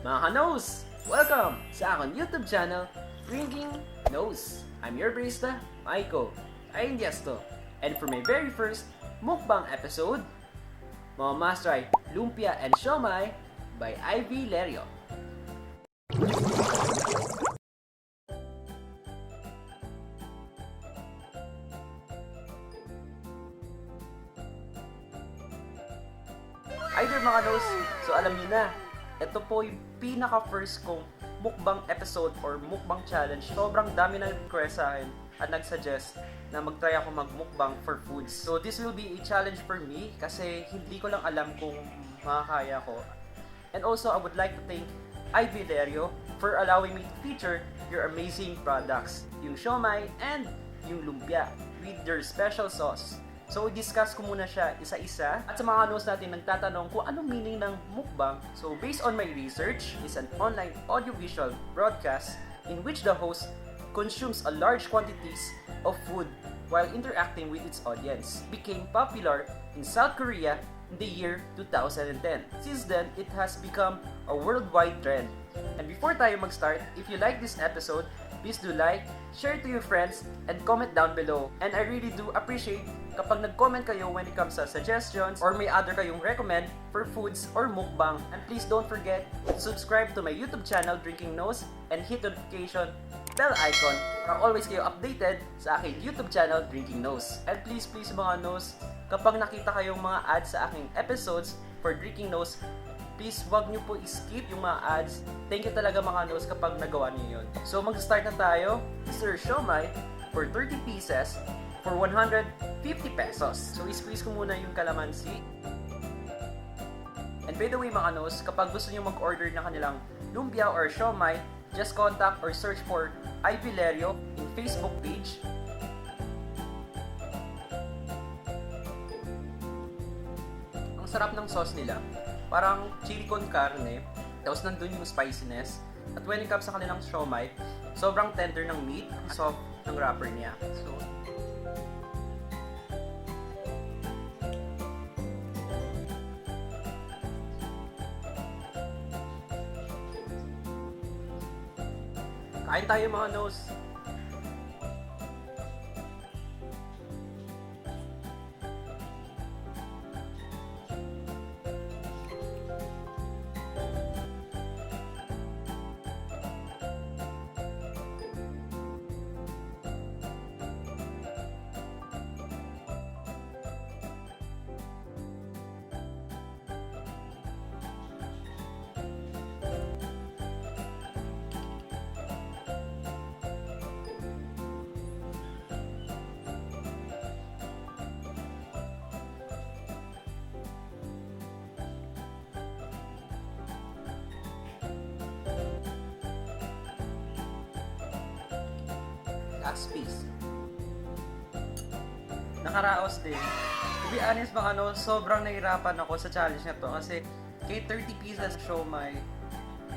Mga ka-nose! Welcome sa aking YouTube channel, Drinking Nose. I'm your barista, Maiko Ayendiasto. And for my very first mukbang episode, mamastry lumpia and siomai by Ivy Lerio. Either mga nose, so alam niyo na, ito po yung pinaka-first kong mukbang episode or mukbang challenge. Sobrang dami na nag-request sa akin at nag-suggest na mag-try ako mag-mukbang for foods. So this will be a challenge for me kasi hindi ko lang alam kung makakaya ko. And also, I would like to thank Ivy Lerio for allowing me to feature your amazing products. Yung siomai and yung lumpia with their special sauce. So, discuss ko muna siya isa-isa. At sa mga nose natin nagtatanong kung anong meaning ng mukbang. So, based on my research, is an online audiovisual broadcast in which the host consumes a large quantities of food while interacting with its audience. Became popular in South Korea in the year 2010. Since then, it has become a worldwide trend. And before tayo mag-start, if you like this episode, please do like, share to your friends, and comment down below. And I really do appreciate kapag nag-comment kayo when it comes sa suggestions or may other kayong recommend for foods or mukbang. And please don't forget to subscribe to my YouTube channel, Drinking Nose, and hit the notification bell icon para always kayo updated sa aking YouTube channel, Drinking Nose. And please mga nose, kapag nakita kayong mga ads sa aking episodes for Drinking Nose, please wag nyo po i-skip yung mga ads. Thank you talaga mga nose kapag nagawa niyo yun. So mag-start na tayo. Sir siomai for 30 pieces for 150 pesos. So i-squeeze ko muna yung calamansi. And by the way mga nose, kapag gusto nyo mag-order na kanilang lumpia or siomai, just contact or search for Ivy Lerio in Facebook page. Ang sarap ng sauce nila. Parang chili con carne, tapos nandun yung spiciness. At when it comes sa kanilang siomai, sobrang tender ng meat, soft ng wrapper niya. So, kain tayo mga nose. Last piece. Nakaraos din. To be honest mga no, sobrang nahirapan ako sa challenge na to kasi kay 30 pieces siomai,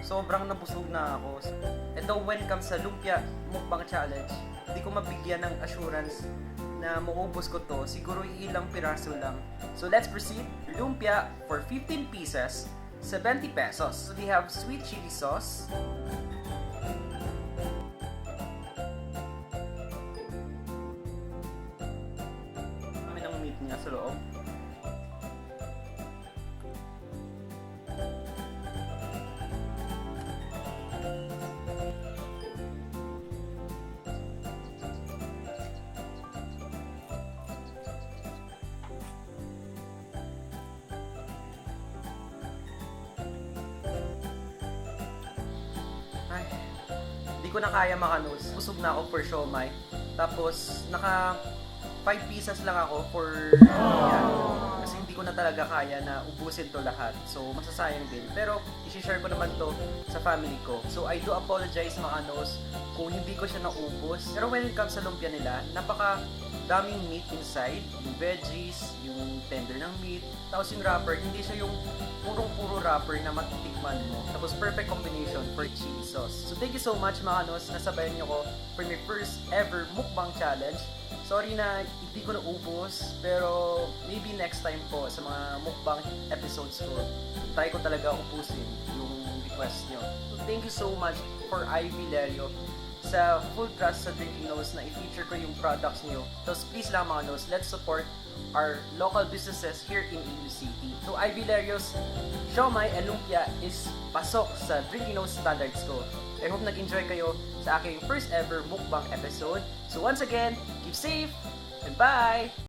sobrang nabusog na ako. Ito when comes sa lumpia mukbang challenge, hindi ko mabigyan ng assurance na maubos ko to. Siguro ilang piraso lang. So let's proceed. Lumpia for 15 pieces, 70 pesos. So we have sweet chili sauce. Niya sa loob. Ay, hindi ko na kaya makanos. Busog na ako for siomai. Tapos, 5 pieces lang ako for yan. Kasi hindi ko na talaga kaya na ubusin to lahat. So, masasayang din. Pero, isi-share ko naman to sa family ko. So, I do apologize mga nose kung hindi ko siya naubos. Pero when it comes sa lumpia nila, napaka daming meat inside. Yung veggies, yung tender ng meat. Tapos yung wrapper, hindi siya yung puro wrapper na matitikman mo. Tapos perfect combination for chili sauce. So, thank you so much mga nose. Nasabayan niyo ko for my first ever mukbang challenge. Sorry na hindi ko naubos, pero maybe next time po sa mga mukbang episodes ko, try ko talaga ubusin yung hindi ko request nyo. So thank you so much for Ivy Lerio sa full trust sa Drinking Nose na i-feature ko yung products nyo. So please lang mga nose, let's support our local businesses here in Iloilo City. So Ivy Lerio's Siomai and Lumpia is pasok sa Drinking Nose standards ko. I hope nag-enjoy kayo sa aking first ever mukbang episode. So once again, keep safe and bye!